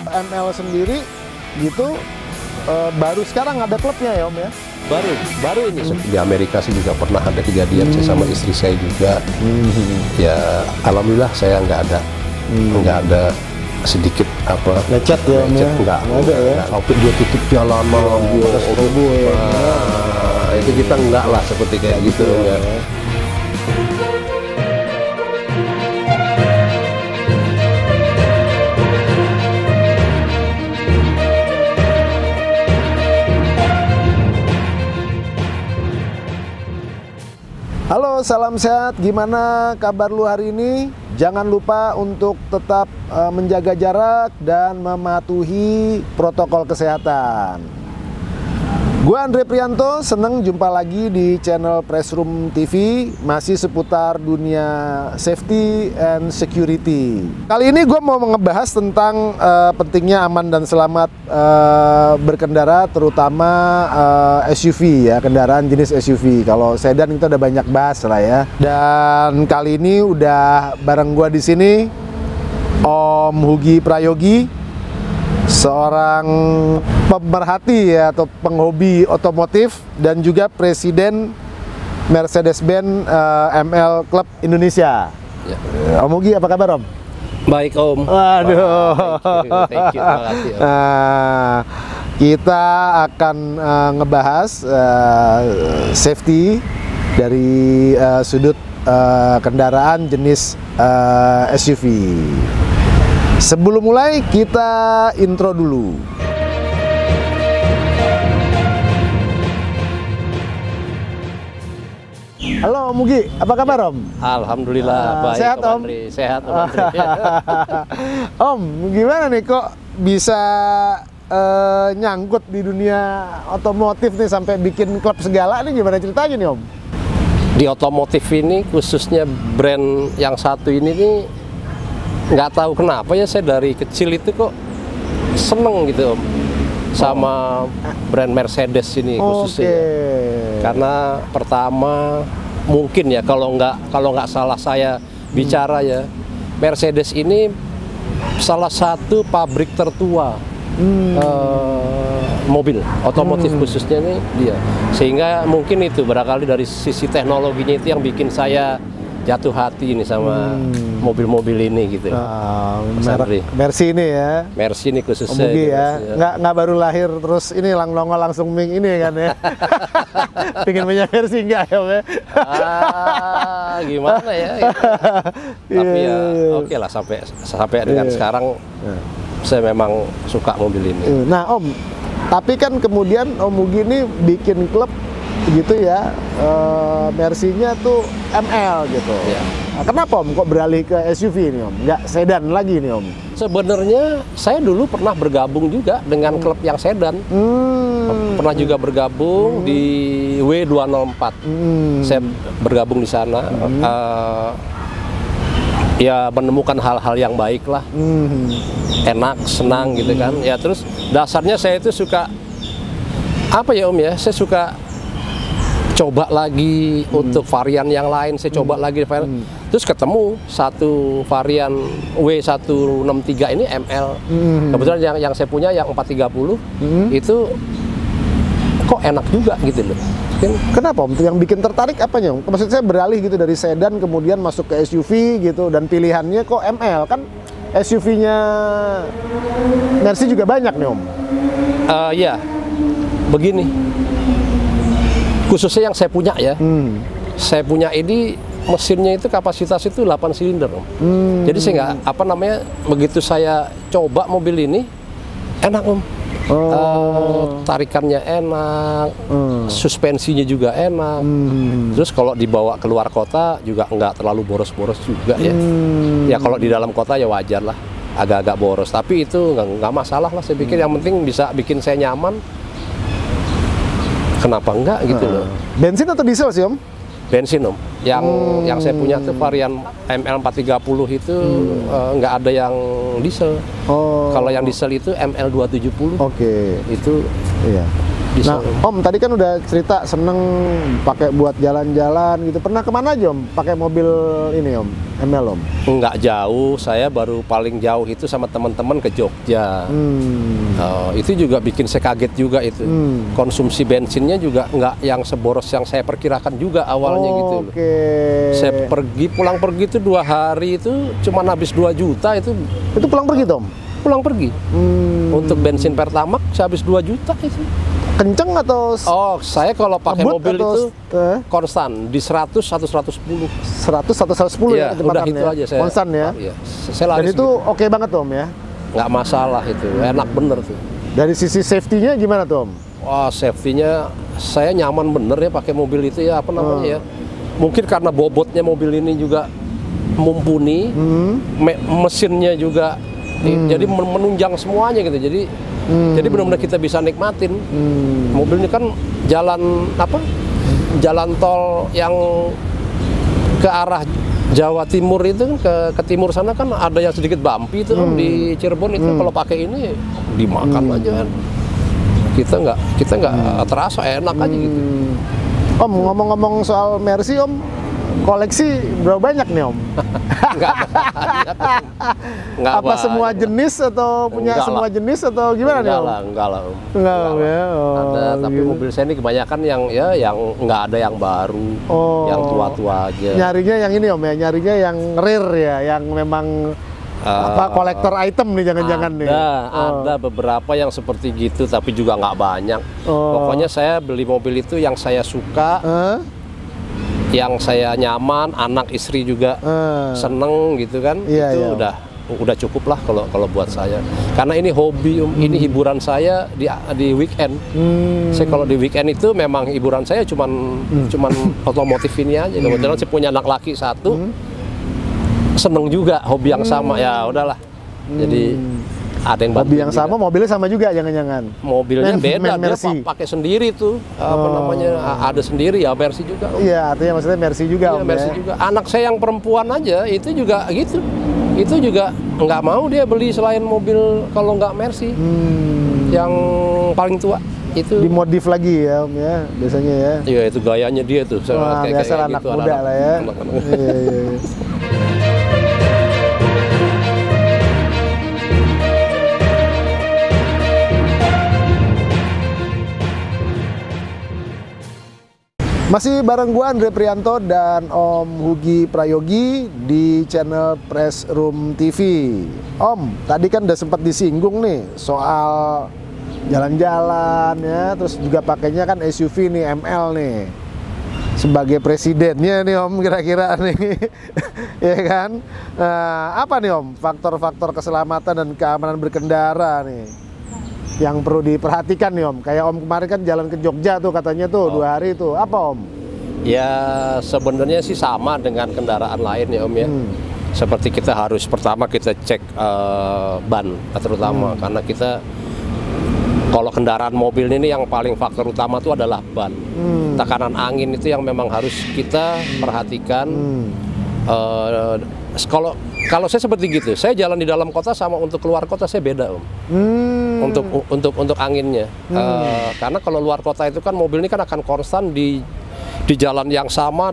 ML sendiri gitu baru sekarang ada klubnya ya Om ya? Baru ini. Di Amerika sih juga pernah ada kejadian saya sama istri saya juga. Ya alhamdulillah saya nggak ada sedikit apa Lecet ya Om ya? nggak ada ya? sampai dia tutup jalan malam itu kita enggak lah seperti kayak gitu ya. Halo, salam sehat. Gimana kabar lu hari ini? Jangan lupa untuk tetap menjaga jarak dan mematuhi protokol kesehatan. Gua Andre Prianto, seneng jumpa lagi di channel Pressroom TV, masih seputar dunia safety and security. Kali ini gue mau ngebahas tentang pentingnya aman dan selamat berkendara, terutama SUV ya, kendaraan jenis SUV. Kalau sedan kita udah banyak bahas lah ya. Dan kali ini udah bareng gue di sini Om Hugi Prayogi, seorang pemerhati ya, atau penghobi otomotif, dan juga presiden Mercedes-Benz ML Club Indonesia. Ya. Om Hugi, apa kabar Om? Baik Om. Waduh. Thank you. Makasih, Om. Nah, kita akan ngebahas safety dari sudut kendaraan jenis SUV. Sebelum mulai, kita intro dulu. Halo Om Hugi, apa kabar Om? Alhamdulillah baik. Sehat Om? Andri. Sehat Om Andri. Om, gimana nih kok bisa nyangkut di dunia otomotif nih sampai bikin klub segala nih, gimana ceritanya nih Om? Di otomotif ini, khususnya brand yang satu ini nih, nggak tahu kenapa ya, saya dari kecil itu kok seneng gitu Om sama brand Mercedes ini khususnya. Karena pertama mungkin ya, kalau nggak salah saya bicara ya, Mercedes ini salah satu pabrik tertua mobil otomotif khususnya ini dia, sehingga mungkin itu barangkali dari sisi teknologinya itu yang bikin saya jatuh hati ini sama mobil-mobil ini gitu. Merek Mercy ini ya. Mercy ini khususnya. Om Hugi ya. Gitu, Nggak baru lahir terus ini nongol langsung ming ini kan ya. Pengen punya Mercy nggak ya Om ya? Gimana ya? Tapi ya oke lah, sampai dengan sekarang saya memang suka mobil ini. Nah Om, tapi kan kemudian Om Hugi ini bikin klub gitu ya, Mercy-nya tuh ML gitu. Ya. Nah, kenapa Om kok beralih ke SUV ini Om? Nggak sedan lagi nih Om? Sebenarnya saya dulu pernah bergabung juga dengan klub yang sedan. Pernah juga bergabung di W204. Saya bergabung di sana. Ya menemukan hal-hal yang baik lah. Enak, senang gitu kan. Ya terus dasarnya saya itu suka apa ya Om ya? Saya suka coba lagi untuk varian yang lain, saya coba lagi varian. Terus ketemu satu varian W163 ini ML. Kebetulan yang saya punya yang 430 itu kok enak juga gitu loh. Kenapa Om? Yang bikin tertarik apanya Om? Maksud saya beralih gitu dari sedan kemudian masuk ke SUV gitu, dan pilihannya kok ML? Kan SUV-nya Mercy juga banyak nih Om. Ya, begini. Khususnya yang saya punya ya, saya punya ini mesinnya itu kapasitas itu 8 silinder Om. Jadi saya nggak begitu saya coba mobil ini enak Om. Tarikannya enak, suspensinya juga enak. Terus kalau dibawa keluar kota juga nggak terlalu boros-boros juga ya. Ya kalau di dalam kota ya wajar lah, agak-agak boros. Tapi itu nggak masalah lah, saya pikir yang penting bisa bikin saya nyaman. Kenapa enggak gitu loh. Bensin atau diesel sih Om? Bensin Om. Yang saya punya tuh varian ML430 itu nggak ada yang diesel. Kalau yang diesel itu ML270. Oke. Itu iya. Bisa. Nah, Om tadi kan udah cerita seneng pakai buat jalan-jalan gitu. Pernah kemana aja Om? Pakai mobil ini Om, ML Om? Nggak jauh, saya baru paling jauh itu sama teman-teman ke Jogja. Itu juga bikin saya kaget juga itu. Konsumsi bensinnya juga nggak yang seboros yang saya perkirakan juga awalnya gitu loh. Saya pulang pergi itu 2 hari itu cuma habis 2 juta itu. Itu pulang pergi Tom? Pulang pergi. Untuk bensin Pertamax saya habis 2 juta itu. Kenceng atau? Oh, saya kalau pakai mobil atau, itu konstan di 100 atau 110. 100 atau 110 ya, udah itu aja saya. Konstan ya. Iya. Saya lari dan itu oke banget Om ya. Nggak masalah itu, enak bener tuh. Dari sisi safety-nya gimana tuh Om? Wah, safety-nya saya nyaman bener ya pakai mobil itu ya, apa namanya ya. Mungkin karena bobotnya mobil ini juga mumpuni, mesinnya juga jadi menunjang semuanya gitu. Jadi benar-benar kita bisa nikmatin. Mobil ini kan jalan jalan tol yang ke arah Jawa Timur itu kan ke timur sana kan ada yang sedikit bumpy itu di Cirebon itu kalau pakai ini dimakan aja kan. Kita nggak terasa enak aja gitu. Om ngomong-ngomong soal Mercy Om, koleksi berapa banyak nih Om? Nggak apa semua jenis atau punya semua jenis atau gimana nih Om? Enggak lah Om. Enggak ya. Ada, tapi mobil saya ini kebanyakan yang nggak ada yang baru, yang tua-tua aja. Nyarinya yang ini Om ya, nyarinya yang rare ya, yang memang kolektor item nih jangan-jangan nih. Ada beberapa yang seperti gitu, tapi juga nggak banyak. Pokoknya saya beli mobil itu yang saya suka. Yang saya nyaman, anak istri juga seneng gitu kan, itu udah cukup lah kalau buat saya. Karena ini hobi ini hiburan saya di weekend. Saya kalau di weekend itu memang hiburan saya cuman otomotif ini aja. Kebetulan saya punya anak laki 1, seneng juga hobi yang sama ya udahlah. Jadi ada yang hobi yang sama, mobilnya sama juga jangan-jangan. Mobilnya beda, dia pakai sendiri tuh, namanya ada sendiri ya, Mercy juga. Iya, artinya maksudnya Mercy juga. Iya, Mercy juga. Anak saya yang perempuan aja itu juga gitu. Itu juga nggak mau dia beli selain mobil kalau nggak Mercy. Yang paling tua itu dimodif lagi ya Om ya, biasanya ya. Iya, itu gayanya dia tuh. Biasa anak gitu, muda lah ya. Iya. Masih bareng gua Andre Prianto dan Om Hugi Prayogi di channel Press Room TV. Om, tadi kan udah sempat disinggung nih soal jalan-jalan ya, terus juga pakainya kan SUV nih, ML nih. Sebagai presidennya nih Om kira-kira nih. Ya kan? Apa nih Om faktor-faktor keselamatan dan keamanan berkendara nih yang perlu diperhatikan nih Om? Kayak Om kemarin kan jalan ke Jogja tuh katanya tuh 2 hari tuh, apa Om? Ya sebenarnya sih sama dengan kendaraan lain ya Om ya. Seperti kita harus pertama kita cek ban terutama, karena kita kalau kendaraan mobil ini yang paling faktor utama itu adalah ban. Tekanan angin itu yang memang harus kita perhatikan. Kalau saya seperti gitu, saya jalan di dalam kota sama untuk keluar kota saya beda Om. Untuk anginnya, karena kalau luar kota itu kan mobil ini kan akan konstan di jalan yang sama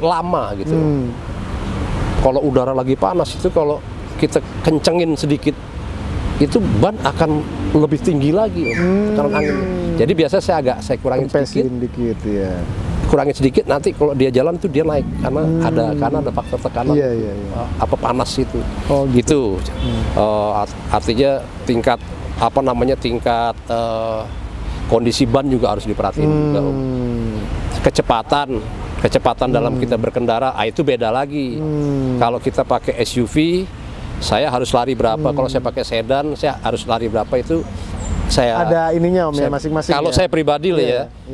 lama gitu. Kalau udara lagi panas itu kalau kita kencengin sedikit itu ban akan lebih tinggi lagi tekanan anginnya. Jadi biasa saya kurangin sedikit ya. Kurangin sedikit, nanti kalau dia jalan tuh dia naik karena ada faktor tekanan apa panas itu. Gitu. Artinya tingkat kondisi ban juga harus diperhatiin juga Om. Kecepatan dalam kita berkendara itu beda lagi. Kalau kita pakai SUV saya harus lari berapa, kalau saya pakai sedan saya harus lari berapa, itu saya ada ininya Om ya masing-masing. Kalau saya pribadi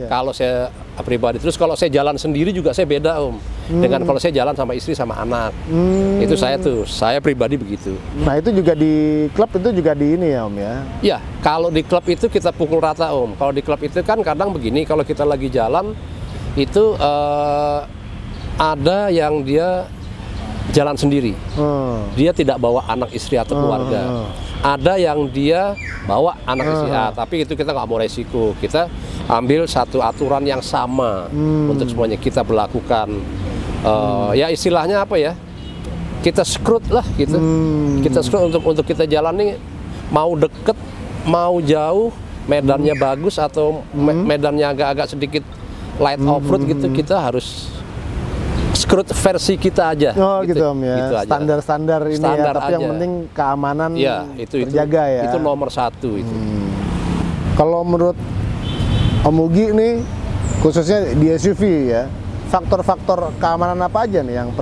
kalau saya pribadi, terus kalau saya jalan sendiri juga saya beda Om. Dengan kalau saya jalan sama istri sama anak. Itu saya pribadi begitu. Nah, itu juga di klub itu juga di ini ya Om ya. Iya, kalau di klub itu kita pukul rata Om. Kalau di klub itu kan kadang begini, kalau kita lagi jalan itu ada yang dia jalan sendiri. Dia tidak bawa anak istri atau keluarga. Ada yang dia bawa anak istri, tapi itu kita nggak mau resiko. Kita ambil satu aturan yang sama untuk semuanya kita berlakukan. Ya istilahnya apa ya? Kita scrut lah gitu. Kita scrut untuk kita jalani, mau deket, mau jauh, medannya bagus atau medannya agak-agak sedikit light off-road gitu, kita harus scrut versi kita aja. Oh gitu Om ya. Gitu Standar-standar ini Standar ya, tapi aja. yang penting keamanan Ya, itu terjaga ya. Itu nomor satu itu. Kalau menurut Om Ugi nih, khususnya di SUV ya, faktor-faktor keamanan apa aja nih yang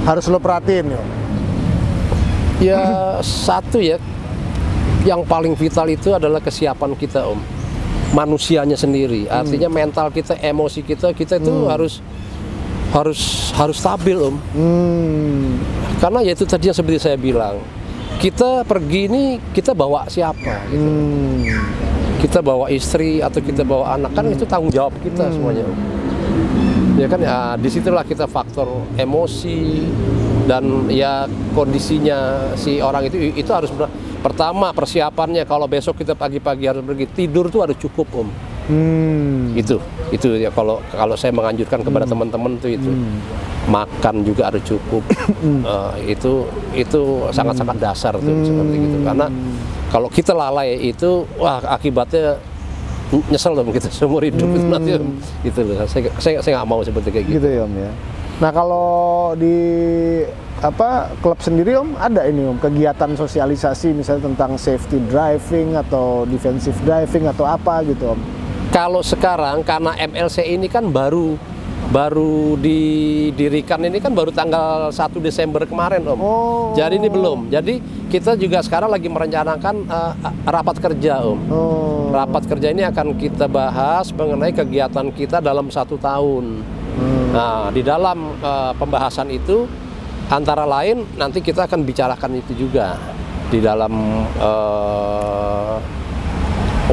harus lo perhatiin ya? Ya satu ya, yang paling vital itu adalah kesiapan kita Om, manusianya sendiri. Artinya mental kita, emosi kita itu harus stabil Om. Karena ya itu tadi yang seperti saya bilang, kita pergi ini kita bawa siapa gitu. Kita bawa istri atau kita bawa anak, kan itu tanggung jawab kita semuanya Om. Ya kan ya, disitulah kita faktor emosi dan ya kondisinya si orang itu harus pertama persiapannya. Kalau besok kita pagi-pagi harus pergi, tidur tuh harus cukup Om. Itu ya kalau saya menganjurkan kepada teman-teman tuh itu. Makan juga harus cukup. Itu sangat-sangat dasar tuh seperti gitu. Karena kalau kita lalai itu, wah akibatnya nyesel dong kita seumur hidup itu nanti gitu loh. Saya nggak mau seperti kayak gitu. Gitu ya Om ya. Nah kalau di klub sendiri Om, ada ini Om kegiatan sosialisasi misalnya tentang safety driving atau defensive driving atau apa gitu Om? Kalau sekarang karena MLC ini kan baru didirikan, ini kan baru tanggal 1 Desember kemarin Om. Jadi ini belum. Jadi kita juga sekarang lagi merencanakan rapat kerja Om. Rapat kerja ini akan kita bahas mengenai kegiatan kita dalam 1 tahun. Nah di dalam pembahasan itu antara lain nanti kita akan bicarakan itu juga di dalam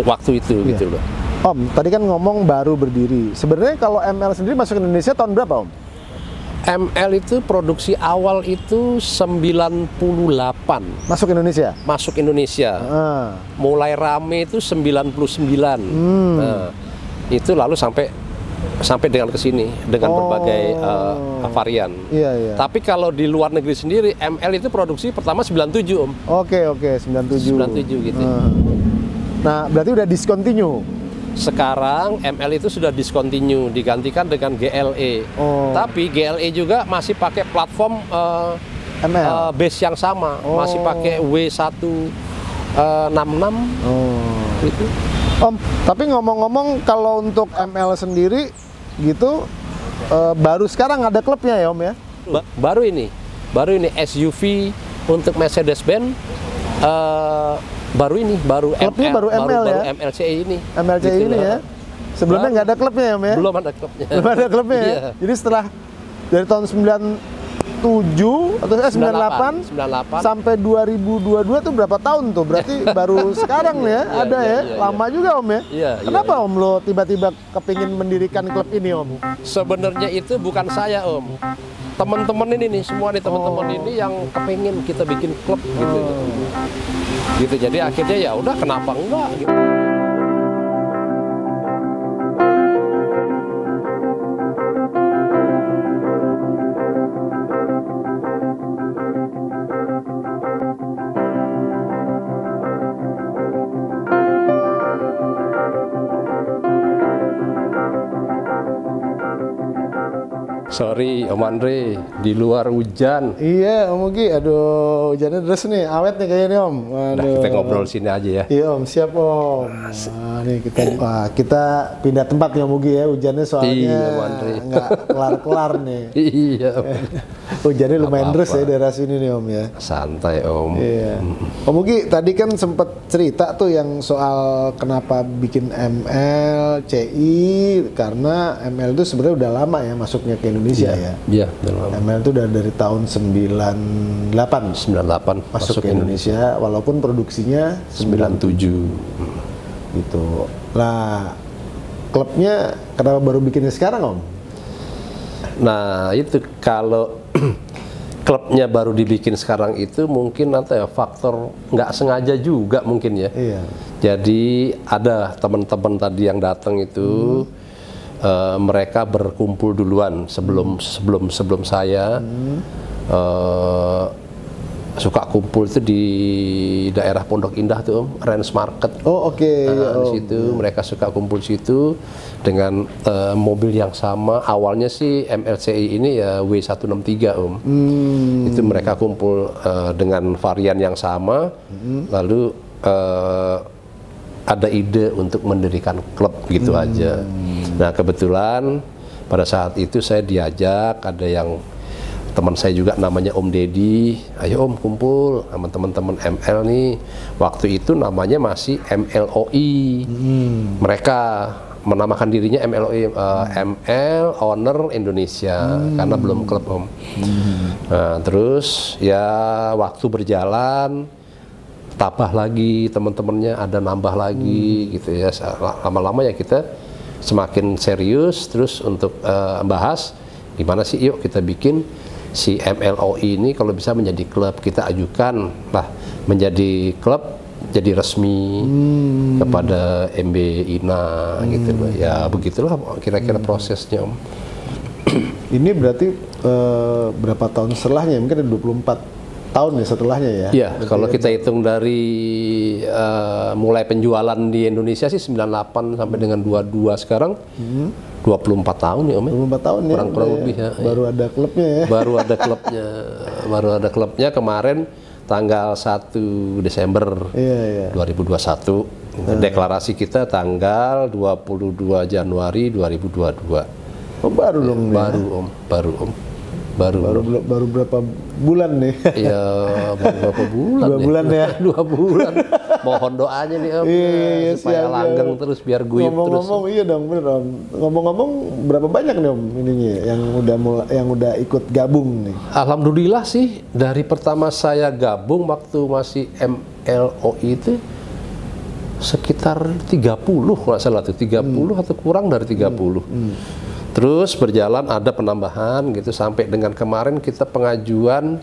waktu itu gitu loh. Om, tadi kan ngomong baru berdiri. Sebenarnya kalau ML sendiri masuk Indonesia tahun berapa Om? ML itu produksi awal itu 98. Masuk Indonesia? Masuk Indonesia. Mulai rame itu 99. Nah, itu lalu sampai dengan kesini dengan berbagai varian. Iya. Tapi kalau di luar negeri sendiri ML itu produksi pertama 97 Om. Oke 97 gitu. Nah berarti udah discontinue. Sekarang ML itu sudah discontinue, digantikan dengan GLE. Tapi GLE juga masih pakai platform ML base yang sama, masih pakai W166. Gitu. Om, tapi ngomong-ngomong kalau untuk ML sendiri gitu, baru sekarang ada klubnya ya Om ya? Baru ini SUV untuk Mercedes-Benz. Baru klubnya baru ML ya? MLCE ini. MLCE gitu ini ya? Sebelumnya nggak ada klubnya ya Om ya? Belum ada klubnya. Belum ada klubnya ya? Jadi setelah dari tahun 97 atau 98 sampai 2022 tuh berapa tahun tuh? Berarti baru sekarang ya? Ada ya? Lama juga Om ya? Kenapa Om lo tiba-tiba kepingin mendirikan klub ini Om? Sebenarnya itu bukan saya Om. Teman-teman ini nih, semua nih teman-teman ini yang kepingin kita bikin klub gitu. Gitu, jadi akhirnya ya udah kenapa enggak gitu. Sorry Om Andre, di luar hujan. Iya Om Ugi, aduh hujannya deras nih, awet nih kayaknya nih Om. Nah, kita ngobrol sini aja ya. Iya Om, siap Om. Nah, nih kita pindah tempat nih Om Ugi ya, hujannya soalnya nggak kelar-kelar nih. Iya. Hujannya lumayan deras ya daerah sini nih Om ya. Santai Om. Iya. Om Ugi tadi kan sempet cerita tuh yang soal kenapa bikin ML, CI, karena ML itu sebenarnya udah lama ya masuknya ke Indonesia ya. Iya, ML itu udah dari tahun 98 masuk ke Indonesia, walaupun produksinya 97 gitu. Nah, klubnya kenapa baru bikinnya sekarang Om? Nah, itu klubnya baru dibikin sekarang itu mungkin nanti ya faktor nggak sengaja juga mungkin ya. Iya. Jadi ada teman-teman tadi yang datang itu mereka berkumpul duluan sebelum saya. Suka kumpul itu di daerah Pondok Indah tuh Om, Rens Market. Oh oke. Di situ mereka suka kumpul situ dengan mobil yang sama. Awalnya sih MLCI ini ya W163 Om. Itu mereka kumpul dengan varian yang sama. Lalu ada ide untuk mendirikan klub gitu aja. Nah kebetulan pada saat itu saya diajak, ada yang teman saya juga namanya Om Dedi, ayo Om kumpul sama teman-teman ML nih. Waktu itu namanya masih MLOI. Mereka menamakan dirinya MLOI, ML Owner Indonesia, karena belum klub Om. Nah, terus ya waktu berjalan, tambah lagi teman-temannya, ada nambah lagi gitu ya. Lama-lama ya kita semakin serius terus untuk bahas gimana sih yuk kita bikin si MLOI ini kalau bisa menjadi klub, kita ajukan lah menjadi klub, jadi resmi kepada MB INA gitu loh. Ya begitulah kira-kira prosesnya Om. Ini berarti berapa tahun setelahnya? Mungkin ada 24 tahun ya setelahnya ya? Iya, kalau kita hitung dari mulai penjualan di Indonesia sih 98 sampai dengan 22 sekarang 24 tahun ya Om. 24 tahun ya? Kurang lebih ya. Baru ada klubnya ya? Baru ada klubnya. Baru ada klubnya kemarin tanggal 1 Desember 2021. Deklarasi kita tanggal 22 Januari 2022. Oh baru dong Baru ya? Om, baru Om. Baru berapa bulan nih? Iya, baru berapa bulan? 2 bulan ya? 2 bulan. Mohon doanya nih Om, supaya langgeng terus biar guyup terus. Ngomong-ngomong iya dong bener Om. Ngomong-ngomong berapa banyak nih Om ininya yang udah ikut gabung nih? Alhamdulillah sih dari pertama saya gabung waktu masih MLOI itu sekitar 30 nggak salah tuh 30 atau kurang dari 30. Terus berjalan ada penambahan gitu sampai dengan kemarin kita pengajuan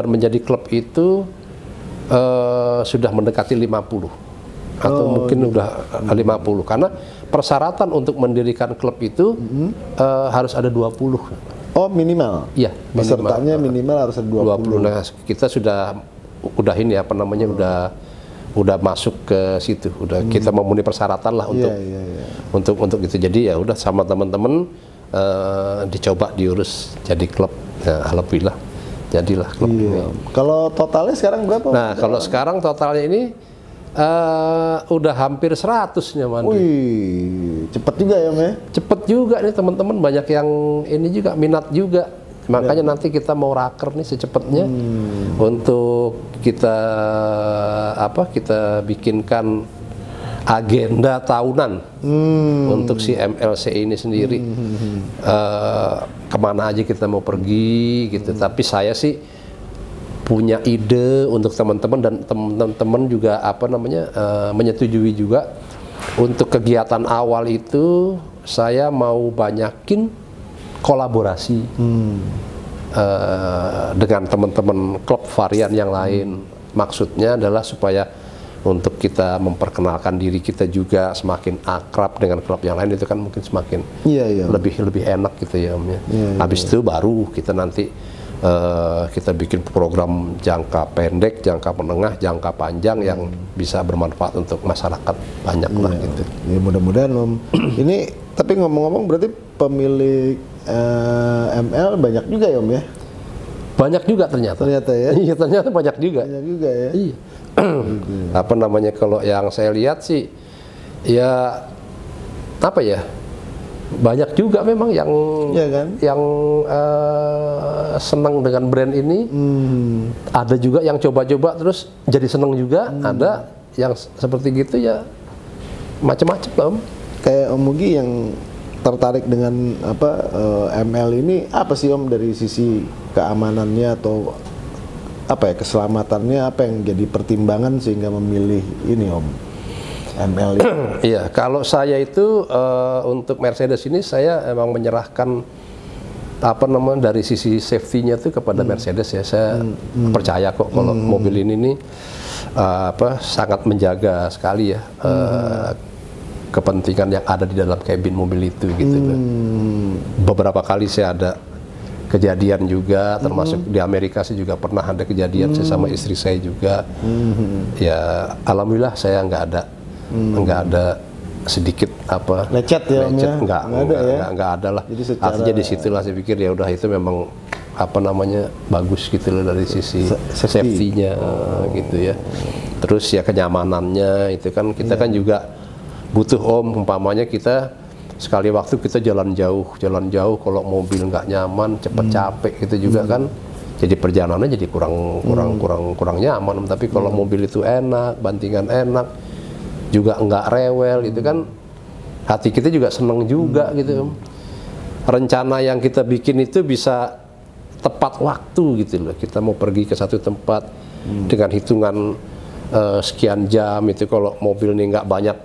menjadi klub itu sudah mendekati 50 atau mungkin udah 50 karena persyaratan untuk mendirikan klub itu harus ada 20. Oh minimal? Iya, pesertanya minimal harus ada 20. Nah kita udah ini apa namanya udah masuk ke situ, udah kita memenuhi persyaratan lah untuk itu. Jadi ya udah sama teman-teman dicoba diurus jadi klub. Nah, alhamdulillah jadilah klub ini. Kalau totalnya sekarang berapa? Nah kalau sekarang totalnya ini udah hampir 100-nya Mandi. Wih, cepet juga ya Om ya? Cepet juga nih teman-teman, banyak yang ini juga minat juga. Makanya nanti kita mau raker nih secepatnya untuk kita bikinkan agenda tahunan untuk si MLCI ini sendiri. Kemana aja kita mau pergi gitu. Tapi saya sih punya ide untuk teman-teman dan teman-teman juga menyetujui juga untuk kegiatan awal itu saya mau banyakin kolaborasi dengan teman-teman klub varian yang lain. Maksudnya adalah supaya untuk kita memperkenalkan diri kita juga semakin akrab dengan klub yang lain, itu kan mungkin semakin lebih enak gitu ya Om ya. Habis itu baru kita nanti kita bikin program jangka pendek, jangka menengah, jangka panjang yang bisa bermanfaat untuk masyarakat banyak lah gitu. Ya mudah-mudahan Om. Ini tapi ngomong-ngomong berarti pemilik ML banyak juga ya Om ya? Banyak juga ternyata. Ternyata ya? Iya ternyata banyak juga. Banyak juga ya? Iya. Kalau yang saya lihat sih ya banyak juga memang yang senang dengan brand ini. Ada juga yang coba-coba terus jadi senang juga. Ada yang seperti gitu ya, macam-macam Om. Kayak Om Mugi yang tertarik dengan ML ini apa sih Om, dari sisi keamanannya atau keselamatannya, apa yang jadi pertimbangan sehingga memilih ini Om, ML ini? Iya, kalau saya itu untuk Mercedes ini saya emang menyerahkan dari sisi safety-nya tuh kepada Mercedes ya, saya percaya kok kalau mobil ini nih sangat menjaga sekali ya kepentingan yang ada di dalam kabin mobil itu gitu loh. Beberapa kali saya ada kejadian juga, termasuk di Amerika saya juga pernah ada kejadian saya sama istri saya juga. Ya alhamdulillah saya nggak ada sedikit lecet ya, nggak ada lah. Jadi secara... Artinya di situlah saya pikir ya udah itu memang bagus gitu loh dari sisi safety-nya gitu ya. Terus ya kenyamanannya itu kan kita kan juga butuh umpamanya kita sekali waktu kita jalan jauh kalau mobil nggak nyaman cepet capek gitu juga kan jadi perjalanannya jadi kurang nyaman. Tapi kalau mobil itu enak, bantingan enak juga nggak rewel itu kan hati kita juga seneng juga gitu. Rencana yang kita bikin itu bisa tepat waktu gitu loh. Kita mau pergi ke satu tempat dengan hitungan sekian jam itu, kalau mobil ini nggak banyak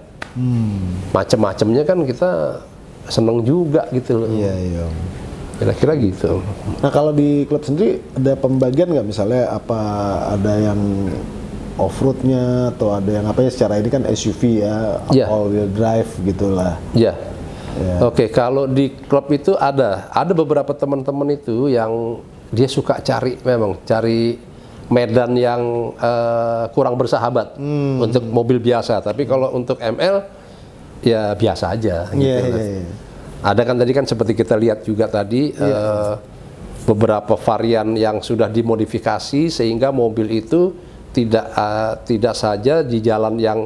macem-macemnya kan kita seneng juga gitu loh. Iya. Kira-kira gitu. Nah kalau di klub sendiri ada pembagian nggak, misalnya ada yang off-roadnya atau ada yang secara ini kan SUV ya, all wheel drive gitulah. Iya. Oke, kalau di klub itu ada beberapa teman-teman itu yang dia suka cari medan yang kurang bersahabat untuk mobil biasa. Tapi kalau untuk ML ya biasa aja. Gitu. Ada kan tadi kan seperti kita lihat juga tadi beberapa varian yang sudah dimodifikasi sehingga mobil itu tidak saja di jalan yang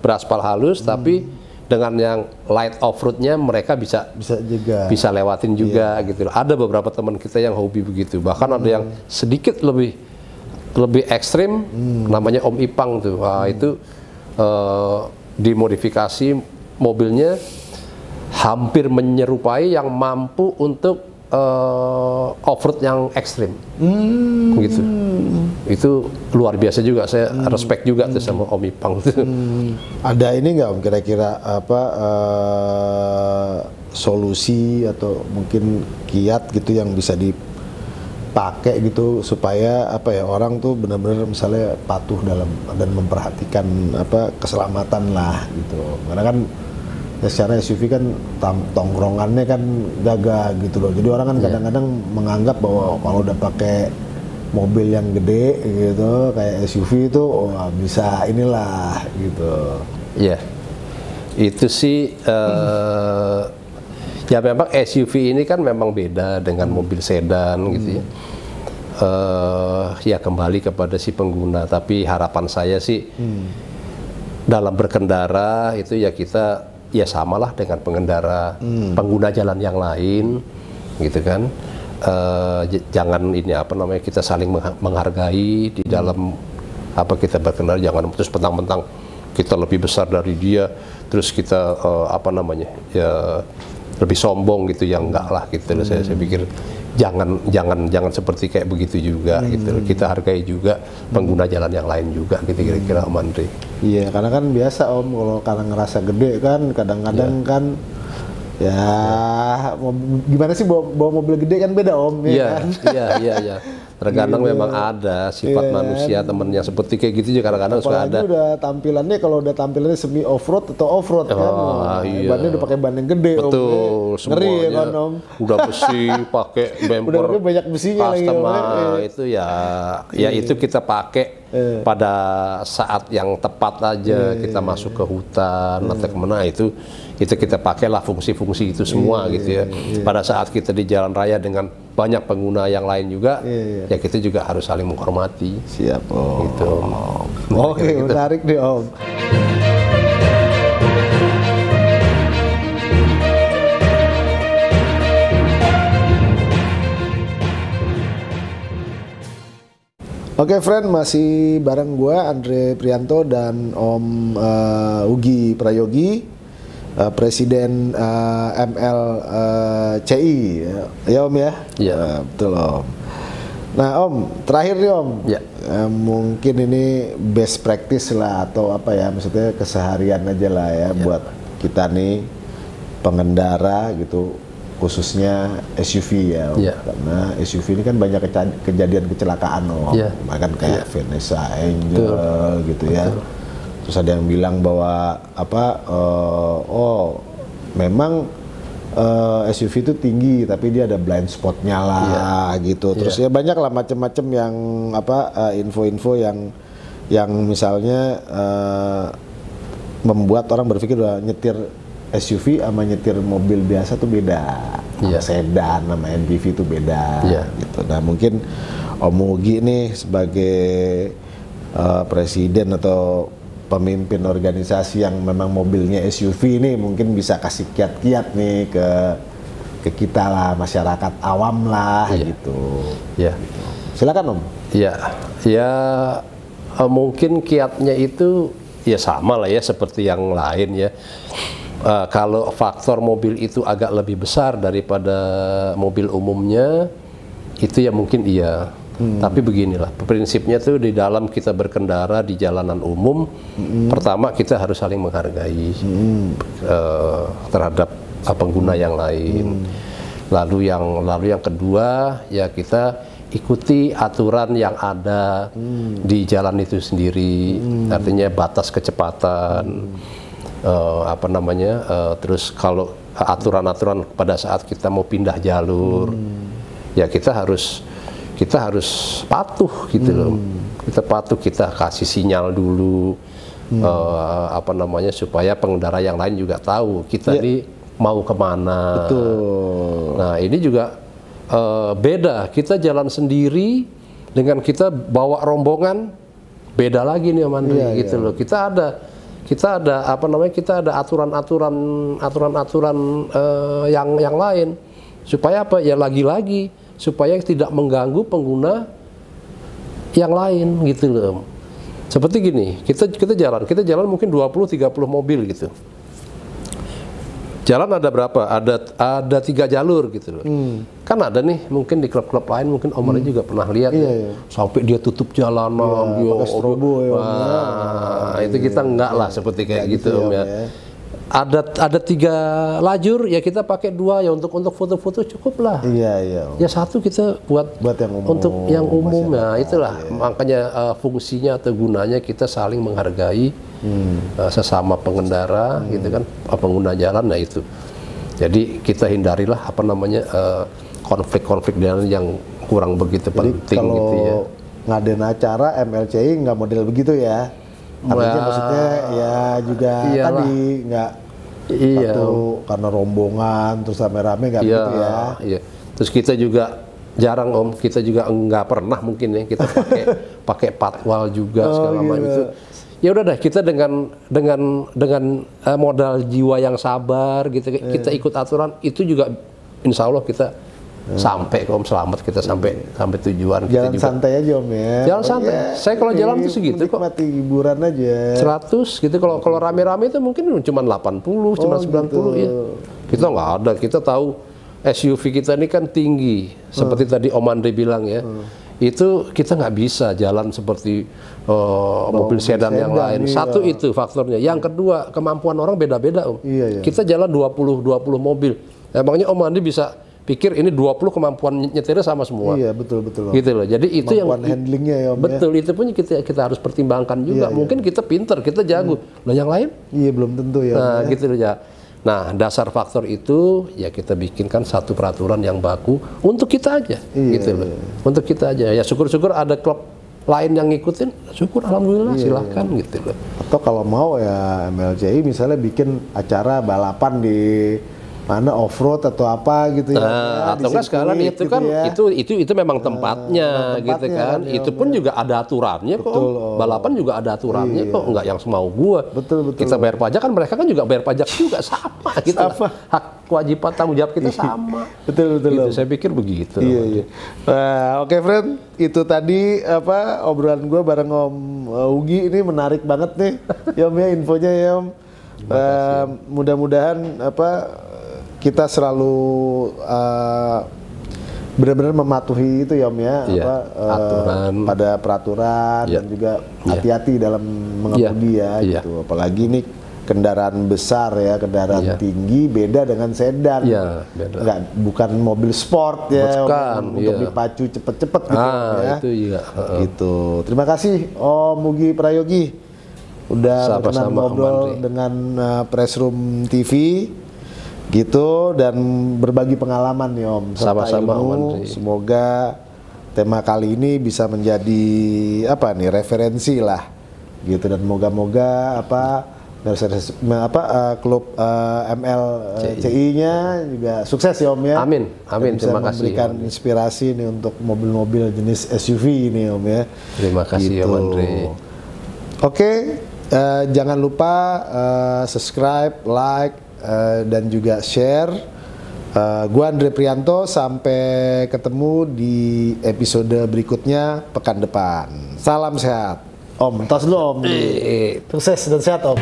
beraspal halus, tapi dengan yang light off-roadnya mereka bisa lewatin juga gitu. Ada beberapa teman kita yang hobi begitu. Bahkan ada yang sedikit lebih ekstrim, namanya Om Ipang tuh. Wah, itu dimodifikasi mobilnya hampir menyerupai yang mampu untuk off-road yang ekstrim. Gitu. Itu luar biasa juga, saya respect juga tuh sama Om Ipang tuh. Ada ini nggak Om kira-kira solusi atau mungkin kiat gitu yang bisa dipakai gitu supaya orang tuh benar-benar misalnya patuh dalam dan memperhatikan keselamatan lah gitu. Karena kan ya secara SUV kan tongkrongannya kan gagah gitu loh. Jadi orang kan kadang-kadang menganggap bahwa kalau udah pakai mobil yang gede gitu kayak SUV itu bisa inilah gitu. Iya. Itu sih ya memang SUV ini kan memang beda dengan mobil sedan gitu ya. Ya kembali kepada si pengguna, tapi harapan saya sih dalam berkendara itu ya kita ya samalah dengan pengguna jalan yang lain gitu kan. Jangan kita saling menghargai di dalam kita berkendara. Jangan terus mentang-mentang kita lebih besar dari dia terus kita ya lebih sombong gitu, ya enggak lah gitu. Saya pikir jangan seperti kayak begitu juga gitu. Kita hargai juga pengguna jalan yang lain juga gitu, kira-kira Om Andre. Iya, karena kan biasa Om kalau karena ngerasa gede kan kadang-kadang kan ya gimana sih bawa mobil gede kan beda Om. Iya. Terkadang memang ada sifat manusia temennya seperti kayak gitu juga, kadang-kadang suka ada. Udah tampilannya, kalau udah tampilannya semi off-road atau off-road kan. Bannya udah pakai ban yang gede. Betul, Om. Ngeri ya kan Om. Udah besi, pakai bumper. Udah banyak besinya lagi. Itu ya itu kita pakai pada saat yang tepat aja. Kita masuk ke hutan atau kemana itu kita pakailah fungsi-fungsi itu semua gitu ya. Pada saat kita di jalan raya dengan banyak pengguna yang lain juga, ya kita juga harus saling menghormati. Siap Om. Gitu. Oke, gitu. Menarik deh Om. Oke friend, masih bareng gua Andre Prianto dan Om Ugi Prayogi, Presiden MLCI, ya Om ya? Iya. Betul Om. Nah Om, terakhir nih Om, mungkin ini best practice lah atau maksudnya keseharian aja lah ya buat kita nih pengendara gitu. khususnya SUV ya, Om. Iya. Karena SUV ini kan banyak kejadian kecelakaan, Om. Iya. Bahkan kayak Vanessa Angel gitu ya. Terus ada yang bilang bahwa memang SUV itu tinggi tapi dia ada blind spotnya lah gitu. Terus ya banyak lah macam-macam yang info-info yang misalnya membuat orang berpikir bahwa nyetir SUV sama nyetir mobil biasa tuh beda. Sama sedan sama MPV itu beda gitu. Nah, mungkin Om Ugi nih sebagai presiden atau pemimpin organisasi yang memang mobilnya SUV ini mungkin bisa kasih kiat-kiat nih ke kita lah, masyarakat awam lah gitu. Iya. Silakan, Om. Iya. Ya mungkin kiatnya itu ya sama lah ya seperti yang lain ya. Kalau faktor mobil itu agak lebih besar daripada mobil umumnya, itu ya mungkin iya. Tapi beginilah, prinsipnya tuh di dalam kita berkendara di jalanan umum, pertama kita harus saling menghargai terhadap pengguna yang lain. Lalu yang kedua ya kita ikuti aturan yang ada di jalan itu sendiri, artinya batas kecepatan. Terus kalau aturan-aturan pada saat kita mau pindah jalur, ya kita harus patuh gitu loh. Kita patuh, kita kasih sinyal dulu, supaya pengendara yang lain juga tahu kita ini mau kemana. Betul. Nah ini juga beda. Kita jalan sendiri dengan kita bawa rombongan, beda lagi nih Om Andri gitu loh. Kita ada aturan-aturan yang lain supaya apa ya, lagi-lagi supaya tidak mengganggu pengguna yang lain gitu loh. Seperti gini, kita jalan mungkin 20-30 mobil gitu. Jalan ada berapa? Ada 3 jalur gitu loh. Kan ada nih mungkin di klub-klub lain, mungkin Om Andri juga pernah lihat sampai dia tutup jalanan, pakai strobo ya. Itu kita enggak lah seperti kayak gitu Om ya. Ada 3 lajur ya, kita pakai 2 ya untuk foto-foto cukup lah. Iya. Ya 1 kita buat yang umum, untuk yang umum. Nah itulah makanya fungsinya atau gunanya kita saling menghargai sesama pengendara gitu kan, pengguna jalan. Nah itu jadi kita hindarilah konflik-konflik jalan yang kurang begitu penting kalau gitu ya. Ngadain acara MLCI nggak model begitu ya. Artinya maksudnya ya juga tadi nggak satu karena rombongan terus rame-rame nggak begitu ya. Iya. Terus kita juga jarang Om, kita juga nggak pernah mungkin ya kita pakai patwal juga segala macam itu. Ya udah dah, kita dengan modal jiwa yang sabar gitu, kita ikut aturan itu juga insya Allah kita sampai Om, selamat kita sampai tujuan. Jalan kita juga santai aja Om ya. Jalan santai. Saya kalau jalan tuh segitu kok. Menikmati hiburan aja. 100 gitu, kalau rame-rame itu mungkin cuma 80, cuma 90 gitu. Ya. Kita nggak ada, kita tahu SUV kita ini kan tinggi, seperti tadi Om Andri bilang ya. Itu kita nggak bisa jalan seperti mobil sedan yang lain. Satu itu faktornya. Yang kedua, kemampuan orang beda-beda Om. Kita jalan 20 mobil. Emangnya Om Andri bisa pikir ini 20 kemampuan nyetirnya sama semua? Iya, betul. Gitu loh. Jadi itu yang handlingnya ya Om. Betul, itu pun kita harus pertimbangkan juga. Mungkin kita pinter, kita jago. Lah yang lain? Iya, belum tentu ya. Nah, gitu loh ya. Nah, dasar faktor itu ya kita bikinkan satu peraturan yang baku untuk kita aja, gitu loh. Untuk kita aja. Ya syukur-syukur ada klub lain yang ngikutin, syukur alhamdulillah, silahkan gitu loh. Atau kalau mau ya MLCI misalnya bikin acara balapan di mana off-road atau apa gitu ya. Atau enggak sekarang itu gitu kan ya. itu memang tempatnya gitu kan. Itu pun juga ada aturannya kok. Balapan juga ada aturannya kok, enggak yang semau gua. Betul. Kita bayar pajak kan, mereka kan juga bayar pajak juga sama gitu. Hak kewajiban tanggung jawab kita sama. Betul. Gitu, saya pikir begitu. Iya. Oke, friend, itu tadi obrolan gua bareng Om Ugi ini menarik banget nih. Ya Om ya, infonya ya Om. Mudah-mudahan kita selalu benar-benar mematuhi itu ya Om ya, aturan, pada peraturan dan juga hati-hati dalam mengemudi gitu. Apalagi nih kendaraan besar ya, kendaraan tinggi, beda dengan sedan. Iya, beda. Nggak, bukan mobil sport ya, Bukan, untuk iya. dipacu cepet-cepet gitu ya. Itu juga. Gitu. Terima kasih Om Mugi Prayogi udah berkenan Sama-sama, Om ngobrol Andri. dengan Press Room TV gitu dan berbagi pengalaman nih Om serta Sama-sama, Om ilmu. Andri. Semoga tema kali ini bisa menjadi apa nih, referensi lah gitu, dan moga-moga klub MLCI-nya juga sukses ya Om ya. Amin, amin. Dan bisa Terima kasih, memberikan Om Andri. inspirasi nih untuk mobil-mobil jenis SUV ini Om ya. Terima kasih, Om Andri. Oke, jangan lupa subscribe, like, dan juga share. Gua Andre Prianto, sampai ketemu di episode berikutnya pekan depan. Salam sehat. Om, tos dulu Om. Sukses dan sehat Om.